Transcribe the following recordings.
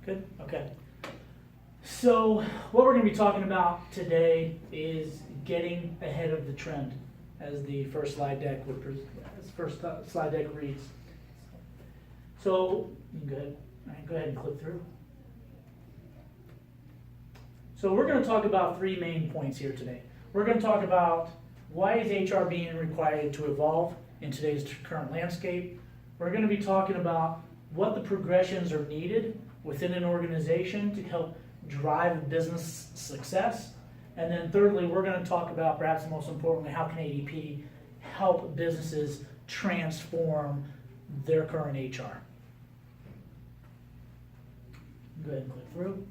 Good, okay. So what we're going to be talking about today is getting ahead of the trend, as the first slide deck reads. So you can go ahead and click through. So we're going to talk about three main points here today. We're going to talk about why is HR being required to evolve in today's current landscape. We're going to be talking about what the progressions are needed within an organization to help drive business success. And then thirdly, we're going to talk about, perhaps most importantly, how can ADP help businesses transform their current HR. Go ahead and click through.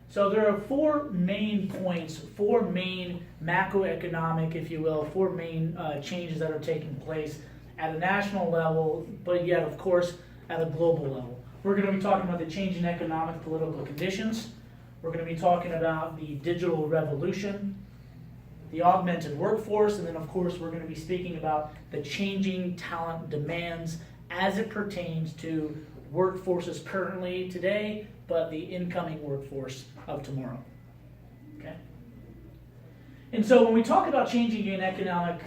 So there are four main points, four main macroeconomic, if you will, four main changes that are taking place at a national level, but yet, of course, at a global level. We're going to be talking about the changing economic political conditions. We're going to be talking about the digital revolution, the augmented workforce, and then, of course, we're going to be speaking about the changing talent demands as it pertains to workforces currently today, but the incoming workforce of tomorrow. Okay. And so when we talk about changing in economic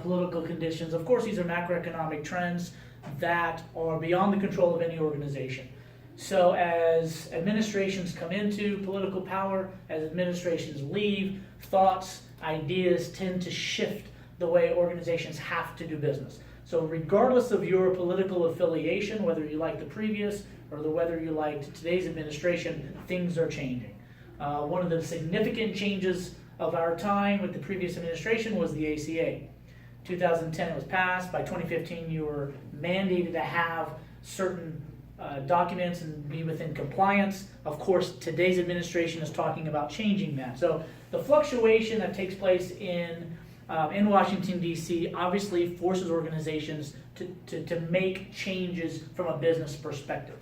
political conditions, of course these are macroeconomic trends that are beyond the control of any organization. So as administrations come into political power, as administrations leave, thoughts, ideas tend to shift the way organizations have to do business. So regardless of your political affiliation, whether you like the previous or whether you liked today's administration, things are changing. One of the significant changes of our time with the previous administration was the ACA. 2010 it was passed. By 2015 you were mandated to have certain documents and be within compliance. Of course, today's administration is talking about changing that. So the fluctuation that takes place in Washington, D.C. obviously forces organizations to make changes from a business perspective.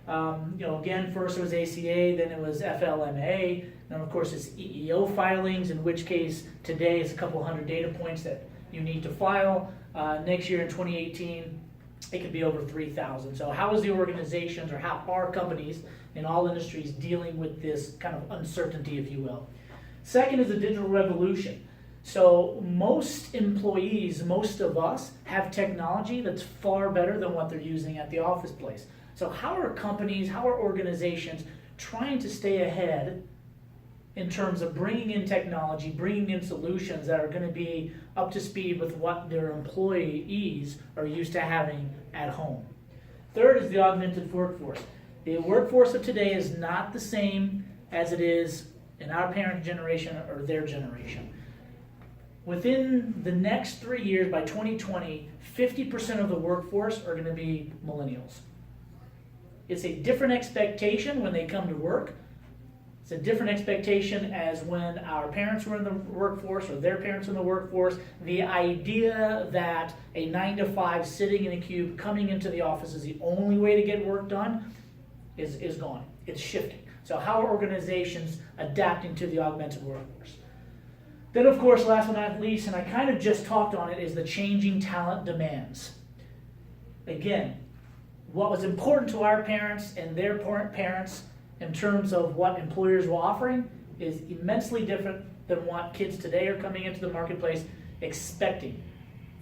Again, first it was ACA, then it was FLMA, then of course it's EEO filings, in which case today is a couple hundred data points that you need to file. Next year in 2018, it could be over 3,000. So how is the organizations, or how are companies in all industries dealing with this kind of uncertainty, if you will? Second is the digital revolution. So most employees, most of us, have technology that's far better than what they're using at the office place. So how are companies, how are organizations trying to stay ahead in terms of bringing in technology, bringing in solutions that are going to be up to speed with what their employees are used to having at home? Third is the augmented workforce. The workforce of today is not the same as it is in our parent generation or their generation. Within the next 3 years, by 2020, 50% of the workforce are going to be millennials. It's a different expectation when they come to work. It's a different expectation as when our parents were in the workforce or their parents were in the workforce. The idea that a 9-to-5 sitting in a cube coming into the office is the only way to get work done is gone. It's shifting. So how are organizations adapting to the augmented workforce? Then, of course, last but not least, and I kind of just talked on it, is the changing talent demands. Again, what was important to our parents and their parents in terms of what employers were offering is immensely different than what kids today are coming into the marketplace expecting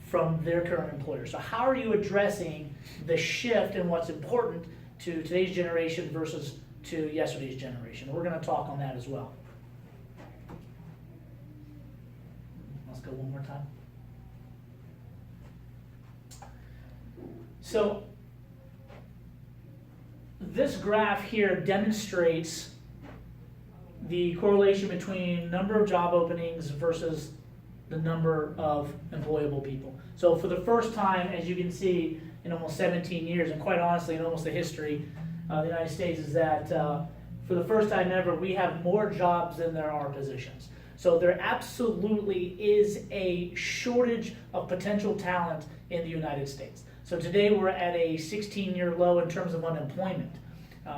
from their current employers. So how are you addressing the shift in what's important to today's generation versus to yesterday's generation? We're going to talk on that as well. Let's go one more time. So this graph here demonstrates the correlation between number of job openings versus the number of employable people. So for the first time, as you can see, in almost 17 years, and quite honestly in almost the history of the United States, is that for the first time ever, we have more jobs than there are positions. So there absolutely is a shortage of potential talent in the United States. So today we're at a 16-year low in terms of unemployment,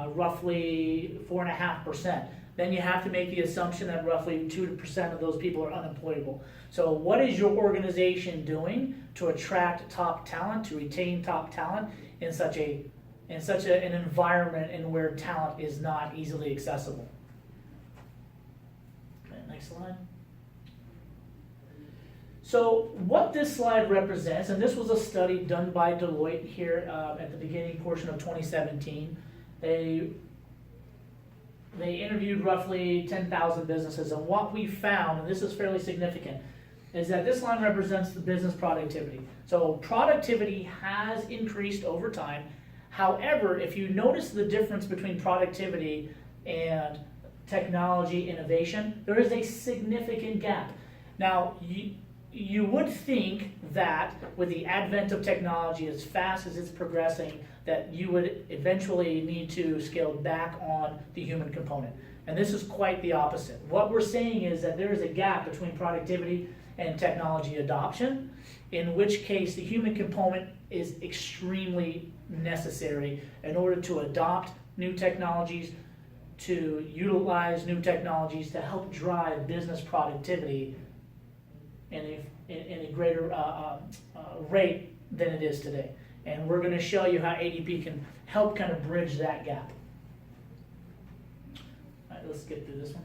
roughly 4.5%. Then you have to make the assumption that roughly 2% of those people are unemployable. So what is your organization doing to attract top talent, to retain top talent in such a in such an environment in where talent is not easily accessible. Okay, next slide. So what this slide represents, and this was a study done by Deloitte here at the beginning portion of 2017. They interviewed roughly 10,000 businesses, and what we found, and this is fairly significant, is that this line represents the business productivity. So productivity has increased over time. However, if you notice the difference between productivity and technology innovation, there is a significant gap. Now, you would think that with the advent of technology as fast as it's progressing, that you would eventually need to scale back on the human component. And this is quite the opposite. What we're saying is that there is a gap between productivity and technology adoption, in which case the human component is extremely necessary in order to adopt new technologies, to utilize new technologies to help drive business productivity in a greater rate than it is today. And we're going to show you how ADP can help kind of bridge that gap. All right, let's get through this one.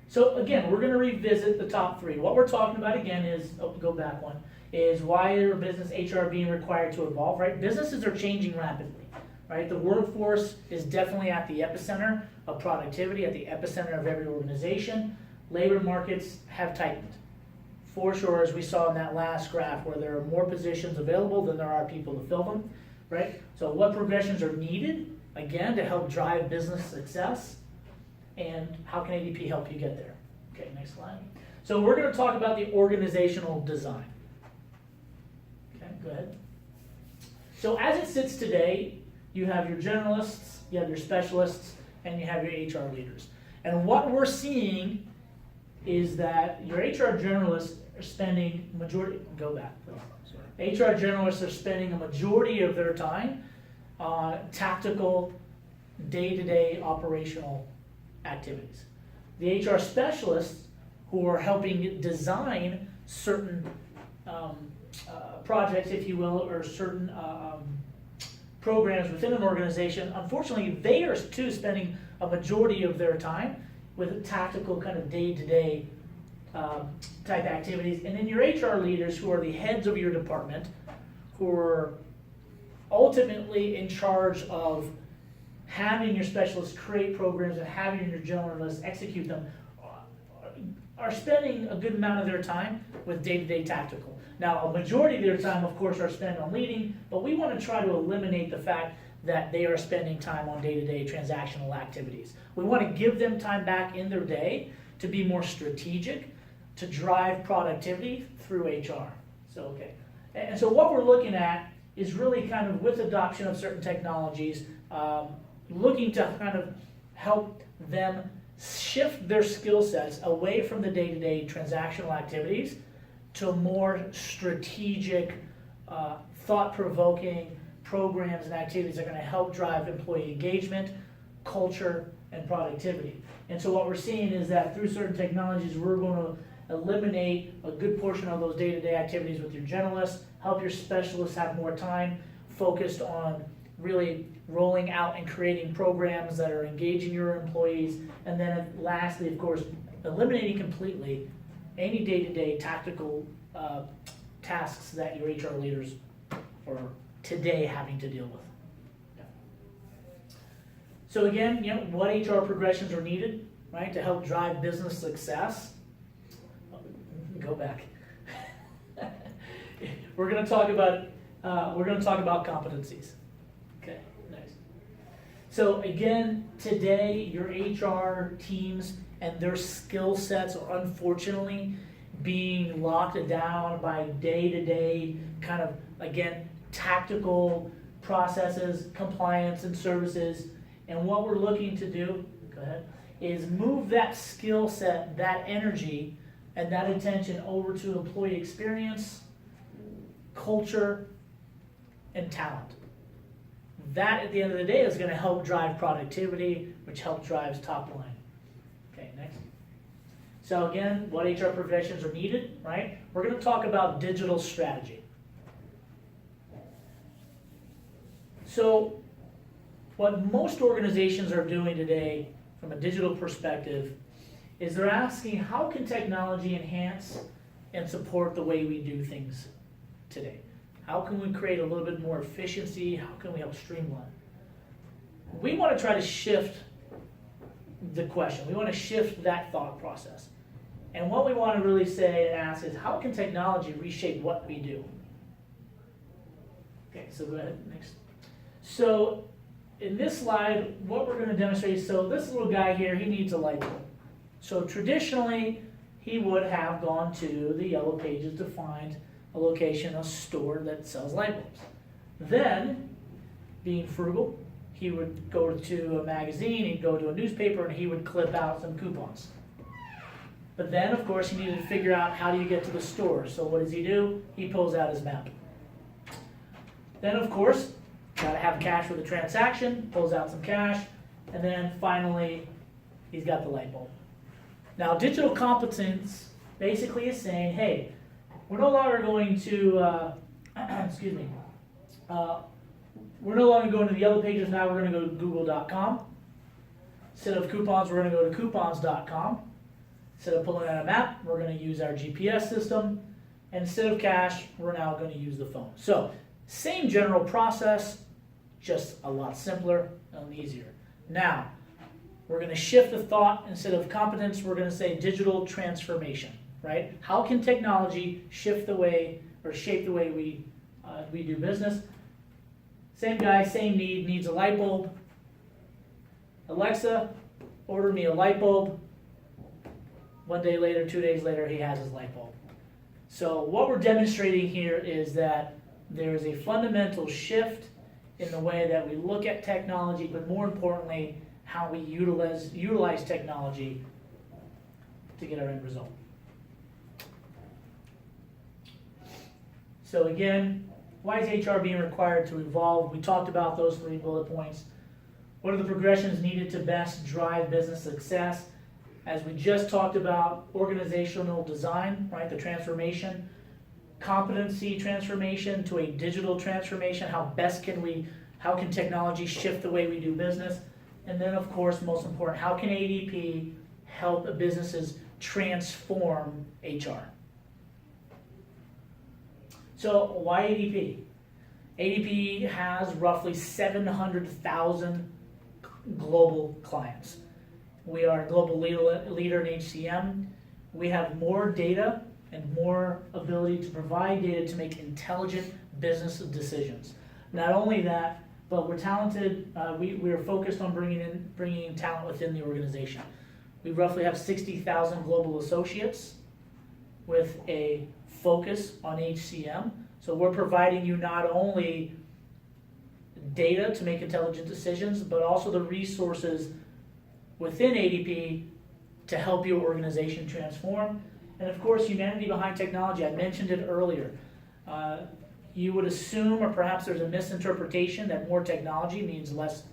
So again, we're going to revisit the top three. What we're talking about again is, go back one, is why are business HR being required to evolve, right? Businesses are changing rapidly, right? The workforce is definitely at the epicenter of productivity, at the epicenter of every organization. Labor markets have tightened. For sure, as we saw in that last graph, where there are more positions available than there are people to fill them, right? So what progressions are needed, again, to help drive business success, and how can ADP help you get there? Okay, next slide. So we're going to talk about the organizational design. Okay, go ahead. So as it sits today, you have your generalists, you have your specialists, and you have your HR leaders. And what we're seeing is that your HR generalists are spending majority, go back, please. HR generalists are spending a majority of their time on tactical, day-to-day operational activities. The HR specialists who are helping design certain projects, if you will, or certain programs within an organization, unfortunately, they are too spending a majority of their time with tactical kind of day-to-day type activities. And then your HR leaders, who are the heads of your department, who are ultimately in charge of having your specialists create programs and having your generalists execute them, are spending a good amount of their time with day-to-day tactical. Now, a majority of their time, of course, are spent on leading, but we want to try to eliminate the fact that they are spending time on day-to-day transactional activities. We want to give them time back in their day to be more strategic, to drive productivity through HR. So, okay. And so what we're looking at is really kind of with adoption of certain technologies, looking to kind of help them shift their skill sets away from the day-to-day transactional activities to more strategic, thought-provoking programs and activities that are going to help drive employee engagement, culture, and productivity. And so what we're seeing is that through certain technologies, we're going to eliminate a good portion of those day-to-day activities with your generalists, help your specialists have more time focused on really rolling out and creating programs that are engaging your employees, and then lastly, of course, eliminating completely any day-to-day tactical tasks that your HR leaders are today having to deal with. Yeah. So again, what HR progressions are needed, right, to help drive business success? Go back. We're going to talk about competencies. Okay, nice. So again, today your HR teams and their skill sets are unfortunately being locked down by day-to-day kind of, again, tactical processes, compliance and services. And what we're looking to do, go ahead, is move that skill set, that energy, and that attention over to employee experience, culture, and talent. That, at the end of the day, is going to help drive productivity, which helps drive top line. Okay, next. So again, what HR professions are needed, right? We're going to talk about digital strategy. So what most organizations are doing today from a digital perspective is they're asking, how can technology enhance and support the way we do things today? How can we create a little bit more efficiency? How can we help streamline? We want to try to shift the question. We want to shift that thought process. And what we want to really say and ask is, how can technology reshape what we do? Okay, so go ahead, next. So in this slide, what we're going to demonstrate, so this little guy here, he needs a light bulb. So traditionally, he would have gone to the Yellow Pages to find a location, a store that sells light bulbs. Then, being frugal, he would go to a magazine, he'd go to a newspaper, and he would clip out some coupons. But then, of course, he needed to figure out, how do you get to the store? So what does he do? He pulls out his map. Then, of course, got to have cash for the transaction, pulls out some cash, and then finally, he's got the light bulb. Now, digital competence basically is saying, hey, we're no longer going to, we're no longer going to the Yellow Pages, now we're going to go to google.com. Instead of coupons, we're going to go to coupons.com. Instead of pulling out a map, we're going to use our GPS system. And instead of cash, we're now going to use the phone. So, same general process, just a lot simpler and easier. Now, we're going to shift the thought. Instead of competence, we're going to say digital transformation, right? How can technology shift the way or shape the way we do business? Same guy, same need, needs a light bulb. Alexa, order me a light bulb. 1 day later, 2 days later, he has his light bulb. So what we're demonstrating here is that there is a fundamental shift in the way that we look at technology, but more importantly, how we utilize technology to get our end result. So again, why is HR being required to evolve? We talked about those 3 bullet points. What are the progressions needed to best drive business success? As we just talked about, organizational design, right, the transformation, competency transformation to a digital transformation, how can technology shift the way we do business? And then, of course, most important, how can ADP help businesses transform HR? So why ADP? ADP has roughly 700,000 global clients. We are a global leader in HCM. We have more data and more ability to provide data to make intelligent business decisions. Not only that, but we're talented. We are focused on bringing in talent within the organization. We roughly have 60,000 global associates with a focus on HCM. So we're providing you not only data to make intelligent decisions, but also the resources within ADP to help your organization transform. And of course, humanity behind technology. I mentioned it earlier. You would assume, or perhaps there's a misinterpretation, that more technology means less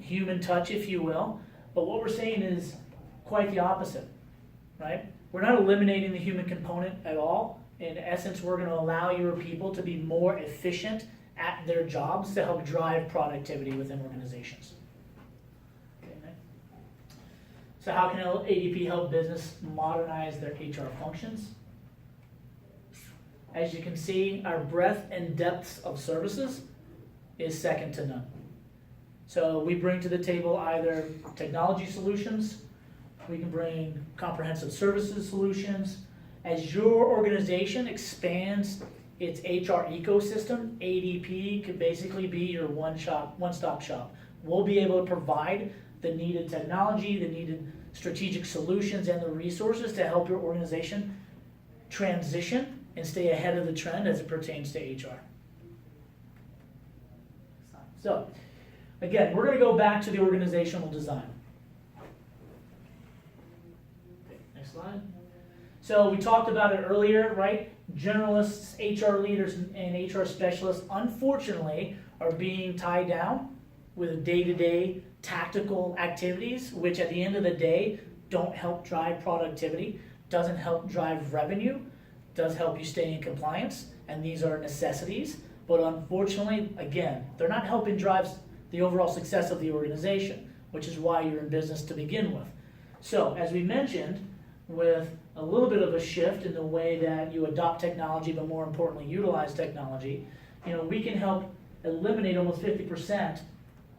human touch, if you will. But what we're saying is quite the opposite, right? We're not eliminating the human component at all. In essence, we're going to allow your people to be more efficient at their jobs to help drive productivity within organizations. Okay, next. So how can ADP help business modernize their HR functions? As you can see, our breadth and depth of services is second to none. So we bring to the table either technology solutions, we can bring comprehensive services solutions. As your organization expands its HR ecosystem, ADP could basically be your one-stop shop. We'll be able to provide the needed technology, the needed strategic solutions, and the resources to help your organization transition and stay ahead of the trend as it pertains to HR. So, again, we're going to go back to the organizational design. Okay, next slide. So we talked about it earlier, right? Generalists, HR leaders, and HR specialists, unfortunately, are being tied down with day-to-day tactical activities, which at the end of the day don't help drive productivity, doesn't help drive revenue, does help you stay in compliance, and these are necessities, but unfortunately, again, they're not helping drive the overall success of the organization, which is why you're in business to begin with. So, as we mentioned, with a little bit of a shift in the way that you adopt technology, but more importantly, utilize technology, we can help eliminate almost 50%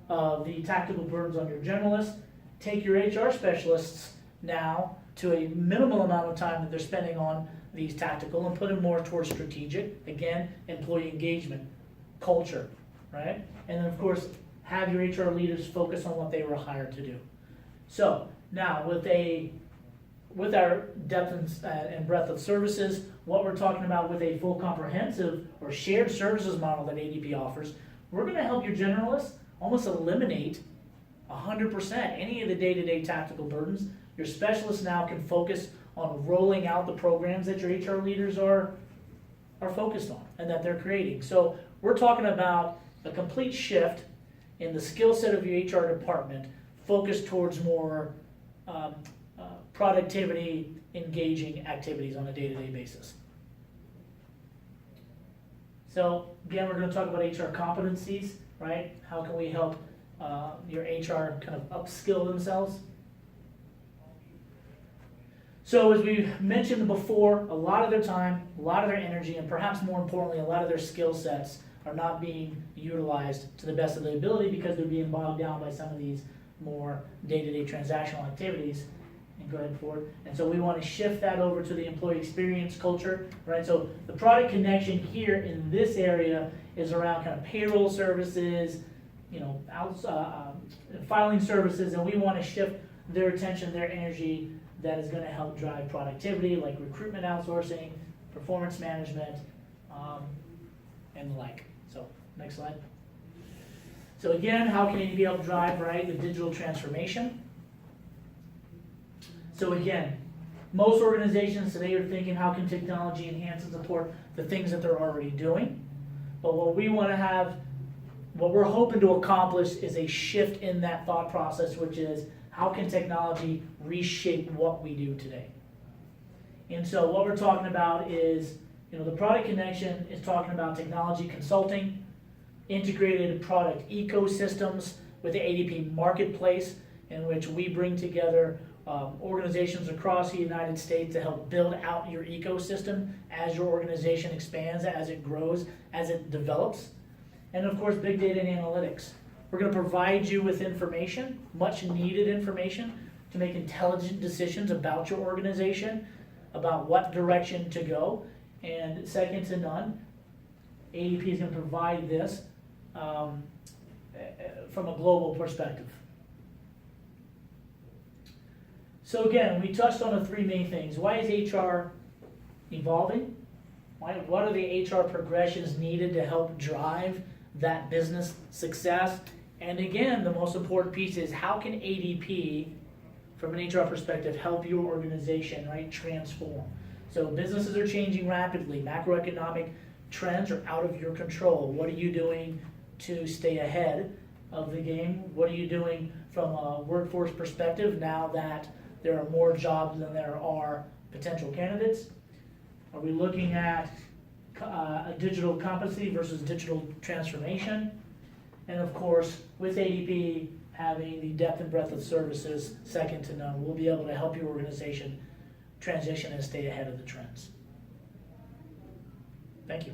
of the tactical burdens on your generalists, take your HR specialists now to a minimal amount of time that they're spending on these tactical and put them more towards strategic, again, employee engagement, culture, right? And then of course, have your HR leaders focus on what they were hired to do. So now with our depth and breadth of services, what we're talking about with a full comprehensive or shared services model that ADP offers, we're going to help your generalists almost eliminate 100% any of the day-to-day tactical burdens. Your specialists now can focus on rolling out the programs that your HR leaders are focused on and that they're creating. So we're talking about a complete shift in the skill set of your HR department focused towards more productivity, engaging activities on a day-to-day basis. So again, we're going to talk about HR competencies, right? How can we help your HR kind of upskill themselves? So as we mentioned before, a lot of their time, a lot of their energy, and perhaps more importantly, a lot of their skill sets are not being utilized to the best of their ability because they're being bogged down by some of these more day-to-day transactional activities. And go ahead forward. And so we want to shift that over to the employee experience culture, right? So the product connection here in this area is around kind of payroll services, filing services, and we want to shift their attention, their energy that is going to help drive productivity, like recruitment outsourcing, performance management, and the like. So next slide. So again, how can ADP help drive, right, the digital transformation? So again, most organizations today are thinking, how can technology enhance and support the things that they're already doing? But what we're hoping to accomplish is a shift in that thought process, which is, how can technology reshape what we do today? And so what we're talking about is, the product connection is talking about technology consulting, integrated product ecosystems with the ADP marketplace, in which we bring together organizations across the United States to help build out your ecosystem as your organization expands, as it grows, as it develops. And of course, big data and analytics. We're going to provide you with information, much needed information, to make intelligent decisions about your organization, about what direction to go. And second to none, ADP is going to provide this from a global perspective. So again, we touched on the three main things. Why is HR evolving? What are the HR progressions needed to help drive that business success? And again, the most important piece is, how can ADP, from an HR perspective, help your organization, right, transform? So businesses are changing rapidly. Macroeconomic trends are out of your control. What are you doing to stay ahead of the game? What are you doing from a workforce perspective now that there are more jobs than there are potential candidates? Are we looking at a digital competency versus digital transformation? And of course, with ADP having the depth and breadth of services second to none, we'll be able to help your organization transition and stay ahead of the trends. Thank you.